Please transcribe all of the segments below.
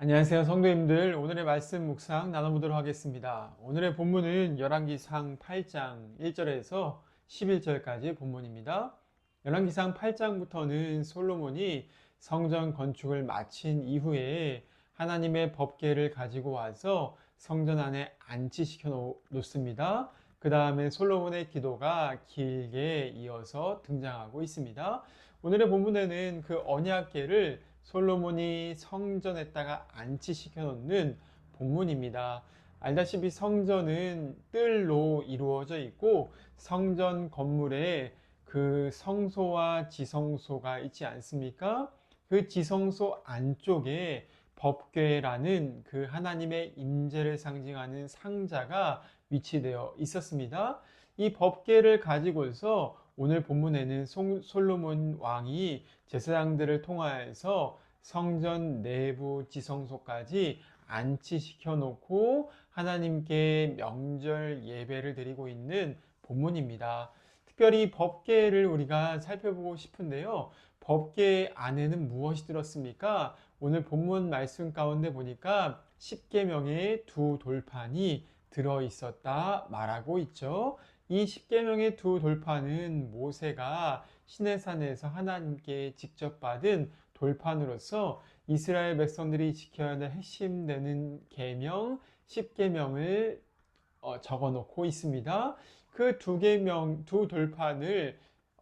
안녕하세요, 성도님들. 오늘의 말씀 묵상 나눠보도록 하겠습니다. 오늘의 본문은 열왕기상 8장 1절에서 11절까지 본문입니다. 열왕기상 8장부터는 솔로몬이 성전 건축을 마친 이후에 하나님의 법궤를 가지고 와서 성전 안에 안치시켜 놓습니다. 그 다음에 솔로몬의 기도가 길게 이어서 등장하고 있습니다. 오늘의 본문에는 그 언약궤를 솔로몬이 성전에다가 안치시켜 놓는 본문입니다. 알다시피 성전은 뜰로 이루어져 있고 성전 건물에 그 성소와 지성소가 있지 않습니까? 그 지성소 안쪽에 법궤라는 그 하나님의 임재를 상징하는 상자가 위치되어 있었습니다. 이 법궤를 가지고서 오늘 본문에는 솔로몬 왕이 제사장들을 통하여서 성전 내부 지성소까지 안치시켜 놓고 하나님께 명절 예배를 드리고 있는 본문입니다. 특별히 법궤를 우리가 살펴보고 싶은데요. 법궤 안에는 무엇이 들었습니까? 오늘 본문 말씀 가운데 보니까 십계명의 두 돌판이 들어 있었다 말하고 있죠. 이 십계명의 두 돌판은 모세가 시내산에서 하나님께 직접 받은 돌판으로서 이스라엘 백성들이 지켜야 할 핵심되는 계명, 십계명을 적어 놓고 있습니다. 그 두 돌판을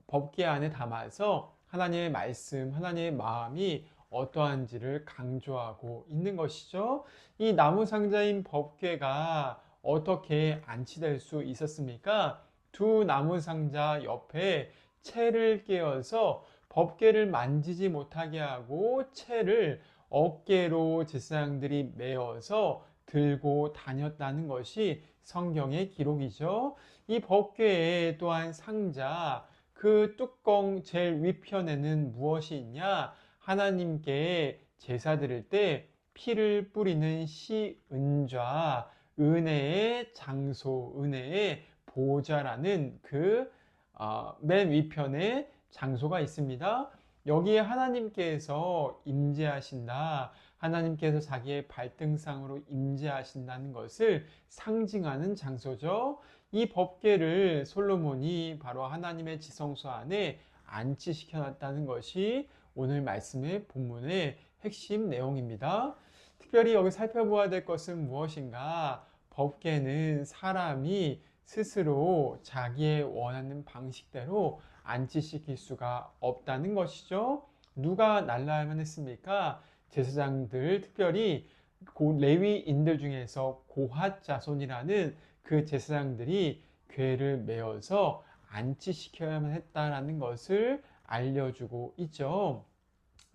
법궤 안에 담아서 하나님의 말씀, 하나님의 마음이 어떠한지를 강조하고 있는 것이죠. 이 나무 상자인 법궤가 어떻게 안치될 수 있었습니까? 두 나무 상자 옆에 채를 끼워서 법궤를 만지지 못하게 하고 채를 어깨로 제사장들이 메어서 들고 다녔다는 것이 성경의 기록이죠. 이 법궤에 또한 상자, 그 뚜껑 제일 위편에는 무엇이 있냐? 하나님께 제사 드릴 때 피를 뿌리는 시은좌, 은혜의 장소, 은혜의 보좌라는 맨 위편에 장소가 있습니다. 여기에 하나님께서 임재하신다. 하나님께서 자기의 발등상으로 임재하신다는 것을 상징하는 장소죠. 이 법궤를 솔로몬이 바로 하나님의 지성소 안에 안치시켜 놨다는 것이 오늘 말씀의 본문의 핵심 내용입니다. 특별히 여기 살펴보아야 될 것은 무엇인가? 법궤는 사람이 스스로 자기의 원하는 방식대로 안치시킬 수가 없다는 것이죠. 누가 날라야만 했습니까? 제사장들, 특별히 레위인들 중에서 고핫 자손이라는 그 제사장들이 궤를 메어서 안치시켜야만 했다라는 것을 알려주고 있죠.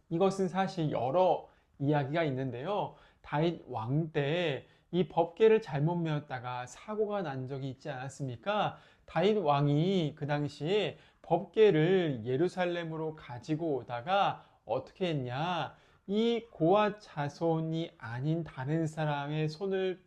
이것은 사실 여러 이야기가 있는데요. 다윗 왕 때 이 법궤를 잘못 메었다가 사고가 난 적이 있지 않았습니까? 다윗 왕이 그 당시에 법궤를 예루살렘으로 가지고 오다가 어떻게 했냐? 이 고아 자손이 아닌 다른 사람의 손을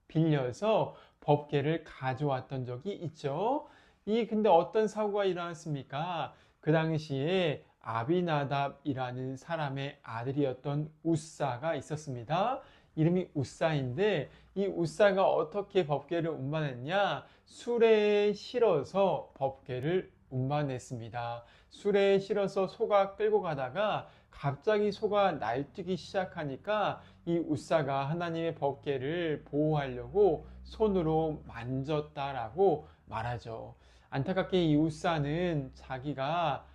빌려서 법궤를 가져왔던 적이 있죠. 근데 어떤 사고가 일어났습니까? 그 당시에 아비나답이라는 사람의 아들이었던 우사가 있었습니다. 이름이 우사인데 이 우사가 어떻게 법궤를 운반했냐? 수레에 실어서 법궤를 운반했습니다. 수레에 실어서 소가 끌고 가다가 갑자기 소가 날뛰기 시작하니까 이 우사가 하나님의 법궤를 보호하려고 손으로 만졌다라고 말하죠. 안타깝게 이 우사는 자기가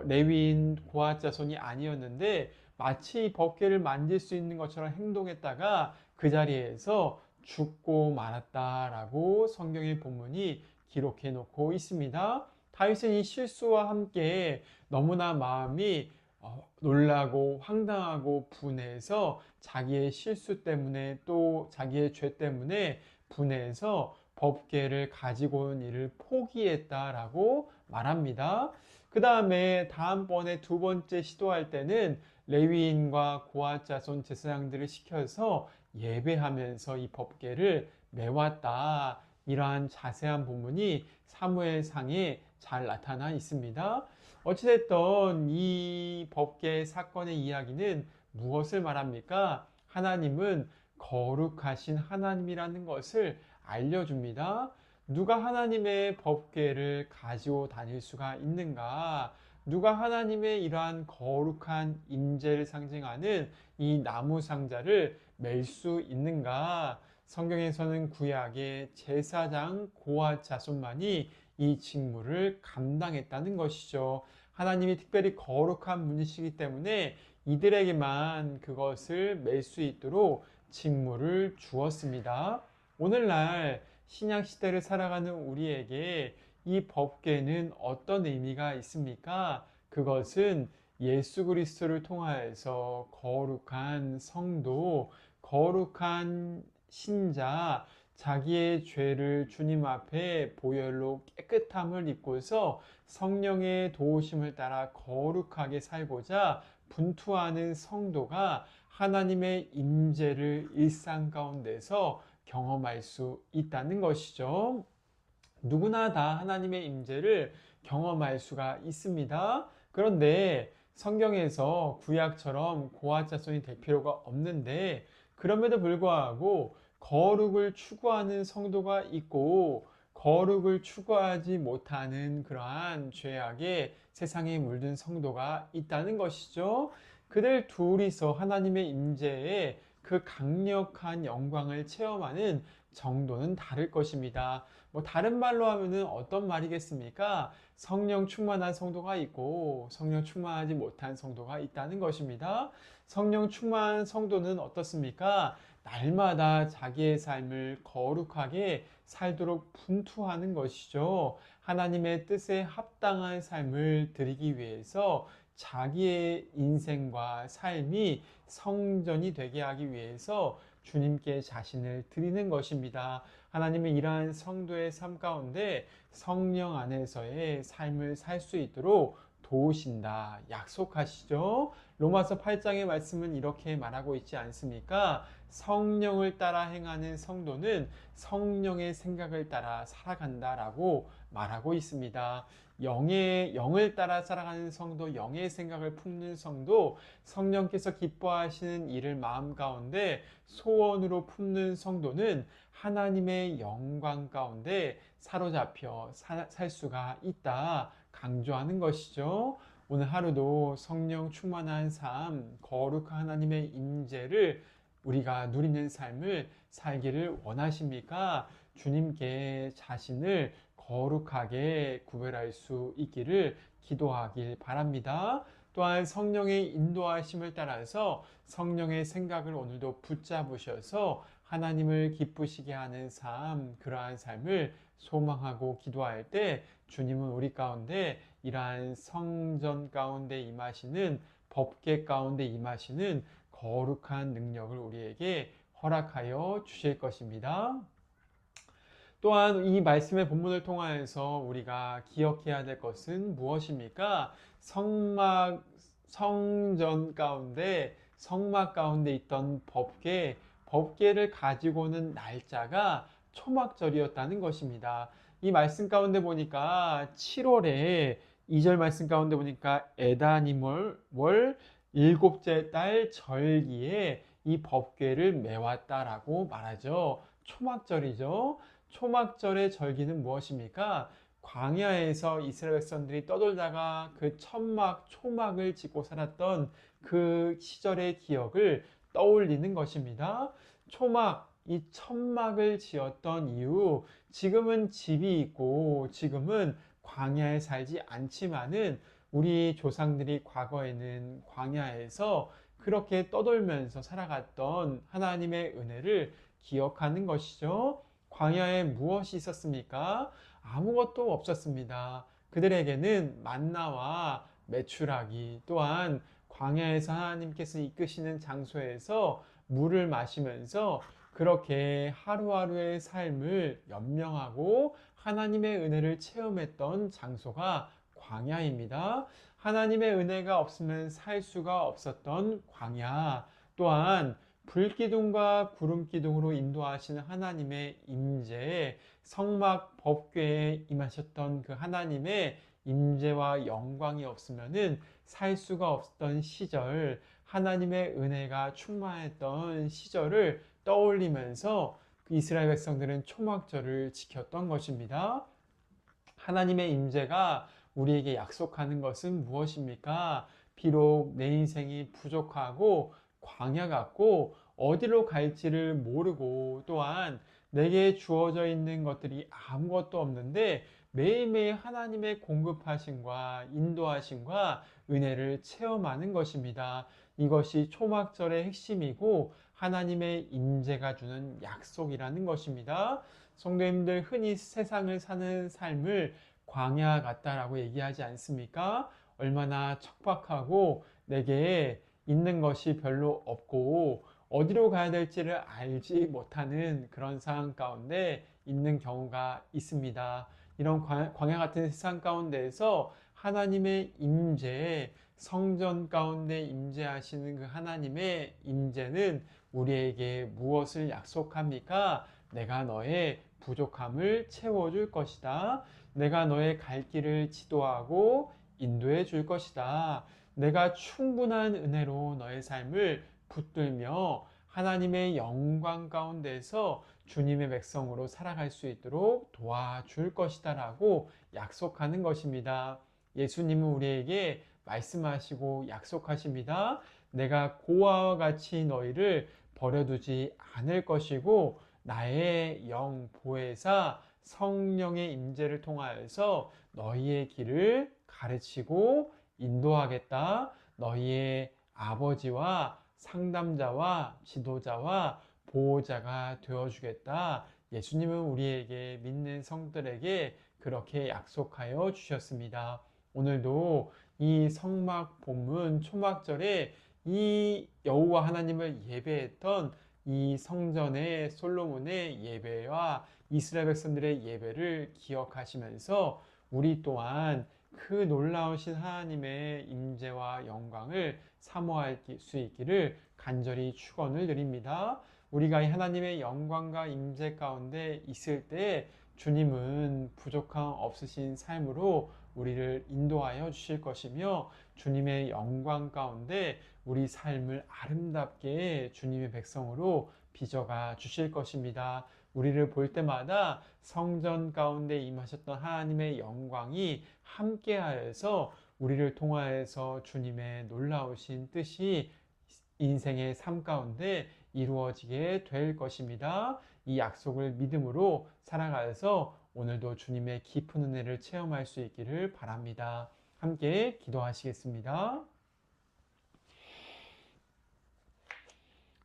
레위인 고핫 자손이 아니었는데 마치 법궤를 만질 수 있는 것처럼 행동했다가 그 자리에서 죽고 말았다라고 성경의 본문이 기록해 놓고 있습니다. 다윗은 이 실수와 함께 너무나 마음이 놀라고 황당하고 분해서 자기의 실수 때문에 또 자기의 죄 때문에 분해서 법궤를 가지고 온 일을 포기했다라고 말합니다. 그 다음에 다음번에 두 번째 시도할 때는 레위인과 고핫 자손 제사장들을 시켜서 예배하면서 이 법궤를 메왔다. 이러한 자세한 부분이 사무엘상에 잘 나타나 있습니다. 어찌됐든 이 법계 사건의 이야기는 무엇을 말합니까? 하나님은 거룩하신 하나님이라는 것을 알려줍니다. 누가 하나님의 법궤를 가지고 다닐 수가 있는가? 누가 하나님의 이러한 거룩한 임재를 상징하는 이 나무 상자를 맬 수 있는가? 성경에서는 구약의 제사장 고핫 자손만이 이 직무를 감당했다는 것이죠. 하나님이 특별히 거룩한 분이시기 때문에 이들에게만 그것을 맬 수 있도록 직무를 주었습니다. 오늘날 신약 시대를 살아가는 우리에게 이 법궤는 어떤 의미가 있습니까? 그것은 예수 그리스도를 통하여서 거룩한 성도, 거룩한 신자, 자기의 죄를 주님 앞에 보혈로 깨끗함을 입고서 성령의 도우심을 따라 거룩하게 살고자 분투하는 성도가 하나님의 임재를 일상 가운데서 경험할 수 있다는 것이죠. 누구나 다 하나님의 임재를 경험할 수가 있습니다. 그런데 성경에서 구약처럼 고핫 자손이 될 필요가 없는데, 그럼에도 불구하고 거룩을 추구하는 성도가 있고 거룩을 추구하지 못하는 그러한 죄악에 세상에 물든 성도가 있다는 것이죠. 그들 둘이서 하나님의 임재에 그 강력한 영광을 체험하는 정도는 다를 것입니다. 다른 말로 하면은 어떤 말이겠습니까? 성령 충만한 성도가 있고 성령 충만하지 못한 성도가 있다는 것입니다. 성령 충만한 성도는 어떻습니까? 날마다 자기의 삶을 거룩하게 살도록 분투하는 것이죠. 하나님의 뜻에 합당한 삶을 드리기 위해서 자기의 인생과 삶이 성전이 되게 하기 위해서 주님께 자신을 드리는 것입니다. 하나님은 이러한 성도의 삶 가운데 성령 안에서의 삶을 살 수 있도록 도우신다, 약속하시죠. 로마서 8장의 말씀은 이렇게 말하고 있지 않습니까? 성령을 따라 행하는 성도는 성령의 생각을 따라 살아간다라고 말하고 있습니다. 영을 따라 살아가는 성도, 영의 생각을 품는 성도, 성령께서 기뻐하시는 일을 마음 가운데 소원으로 품는 성도는 하나님의 영광 가운데 사로잡혀 살 수가 있다 강조하는 것이죠. 오늘 하루도 성령 충만한 삶, 거룩한 하나님의 임재를 우리가 누리는 삶을 살기를 원하십니까? 주님께 자신을 거룩하게 구별할 수 있기를 기도하길 바랍니다. 또한 성령의 인도하심을 따라서 성령의 생각을 오늘도 붙잡으셔서 하나님을 기쁘시게 하는 삶, 그러한 삶을 소망하고 기도할 때 주님은 우리 가운데 이러한 성전 가운데 임하시는, 법궤 가운데 임하시는 거룩한 능력을 우리에게 허락하여 주실 것입니다. 또한 이 말씀의 본문을 통하여서 우리가 기억해야 될 것은 무엇입니까? 성막 가운데 있던 법궤를 가지고는 날짜가 초막절이었다는 것입니다. 이 말씀 가운데 보니까 7월에 2절 말씀 가운데 보니까 에다니몰 월 일곱째 달 절기에 이 법궤를 메왔다라고 말하죠. 초막절이죠. 초막절의 절기는 무엇입니까? 광야에서 이스라엘 백성들이 떠돌다가 그 초막을 짓고 살았던 그 시절의 기억을 떠올리는 것입니다. 이 천막을 지었던 이유, 지금은 집이 있고 지금은 광야에 살지 않지만은 우리 조상들이 과거에는 광야에서 그렇게 떠돌면서 살아갔던 하나님의 은혜를 기억하는 것이죠. 광야에 무엇이 있었습니까? 아무것도 없었습니다. 그들에게는 만나와 메추라기, 또한 광야에서 하나님께서 이끄시는 장소에서 물을 마시면서 그렇게 하루하루의 삶을 연명하고 하나님의 은혜를 체험했던 장소가 광야입니다. 하나님의 은혜가 없으면 살 수가 없었던 광야, 또한 불기둥과 구름기둥으로 인도하시는 하나님의 임재, 성막 법궤에 임하셨던 그 하나님의 임재와 영광이 없으면은 살 수가 없었던 시절, 하나님의 은혜가 충만했던 시절을 떠올리면서 이스라엘 백성들은 초막절을 지켰던 것입니다. 하나님의 임재가 우리에게 약속하는 것은 무엇입니까? 비록 내 인생이 부족하고 광야 같고 어디로 갈지를 모르고 또한 내게 주어져 있는 것들이 아무것도 없는데 매일매일 하나님의 공급하심과 인도하심과 은혜를 체험하는 것입니다. 이것이 초막절의 핵심이고 하나님의 임재가 주는 약속이라는 것입니다. 성도님들, 흔히 세상을 사는 삶을 광야 같다라고 얘기하지 않습니까? 얼마나 척박하고 내게 있는 것이 별로 없고 어디로 가야 될지를 알지 못하는 그런 상황 가운데 있는 경우가 있습니다. 이런 광야 같은 세상 가운데에서 하나님의 임재, 성전 가운데 임재하시는 그 하나님의 임재는 우리에게 무엇을 약속합니까? 내가 너의 부족함을 채워줄 것이다. 내가 너의 갈 길을 지도하고 인도해 줄 것이다. 내가 충분한 은혜로 너의 삶을 붙들며 하나님의 영광 가운데서 주님의 백성으로 살아갈 수 있도록 도와줄 것이다 라고 약속하는 것입니다. 예수님은 우리에게 말씀하시고 약속하십니다. 내가 고아와 같이 너희를 버려두지 않을 것이고 나의 영 보혜사 성령의 임재를 통하여서 너희의 길을 가르치고 인도하겠다. 너희의 아버지와 상담자와 지도자와 보호자가 되어주겠다. 예수님은 우리에게 믿는 성들에게 그렇게 약속하여 주셨습니다. 오늘도 이 성막 본문 초막절에 이 여호와 하나님을 예배했던 이 성전의 솔로몬의 예배와 이스라엘 백성들의 예배를 기억하시면서 우리 또한 그 놀라우신 하나님의 임재와 영광을 사모할 수 있기를 간절히 축원을 드립니다. 우리가 이 하나님의 영광과 임재 가운데 있을 때 주님은 부족함 없으신 삶으로 우리를 인도하여 주실 것이며 주님의 영광 가운데 우리 삶을 아름답게 주님의 백성으로 빚어가 주실 것입니다. 우리를 볼 때마다 성전 가운데 임하셨던 하나님의 영광이 함께하여서 우리를 통하여서 주님의 놀라우신 뜻이 인생의 삶 가운데 이루어지게 될 것입니다. 이 약속을 믿음으로 살아가서 오늘도 주님의 깊은 은혜를 체험할 수 있기를 바랍니다. 함께 기도하시겠습니다.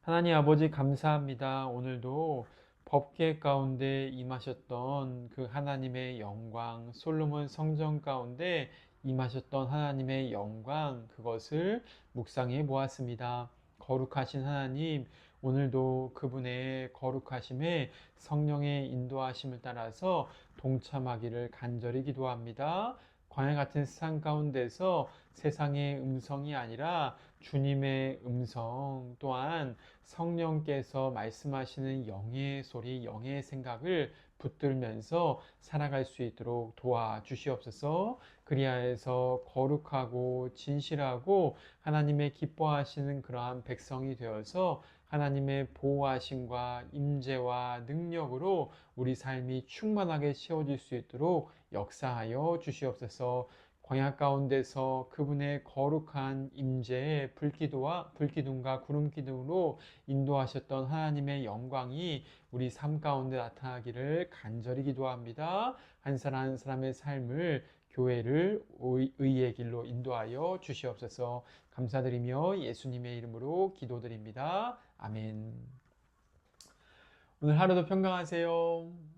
하나님 아버지 감사합니다. 오늘도 법궤 가운데 임하셨던 그 하나님의 영광, 솔로몬 성전 가운데 임하셨던 하나님의 영광, 그것을 묵상해 보았습니다. 거룩하신 하나님, 오늘도 그분의 거룩하심에 성령의 인도하심을 따라서 동참하기를 간절히 기도합니다. 광야 같은 세상 가운데서 세상의 음성이 아니라 주님의 음성 또한 성령께서 말씀하시는 영의 소리, 영의 생각을 붙들면서 살아갈 수 있도록 도와주시옵소서. 그리하여서 거룩하고 진실하고 하나님의 기뻐하시는 그러한 백성이 되어서 하나님의 보호하심과 임재와 능력으로 우리 삶이 충만하게 채워질 수 있도록 역사하여 주시옵소서. 광야 가운데서 그분의 거룩한 임재의 불기둥과 구름기둥으로 인도하셨던 하나님의 영광이 우리 삶 가운데 나타나기를 간절히 기도합니다. 한 사람 한 사람의 삶을 교회를 의의 길로 인도하여 주시옵소서. 감사드리며 예수님의 이름으로 기도드립니다. 아멘. 오늘 하루도 평강하세요.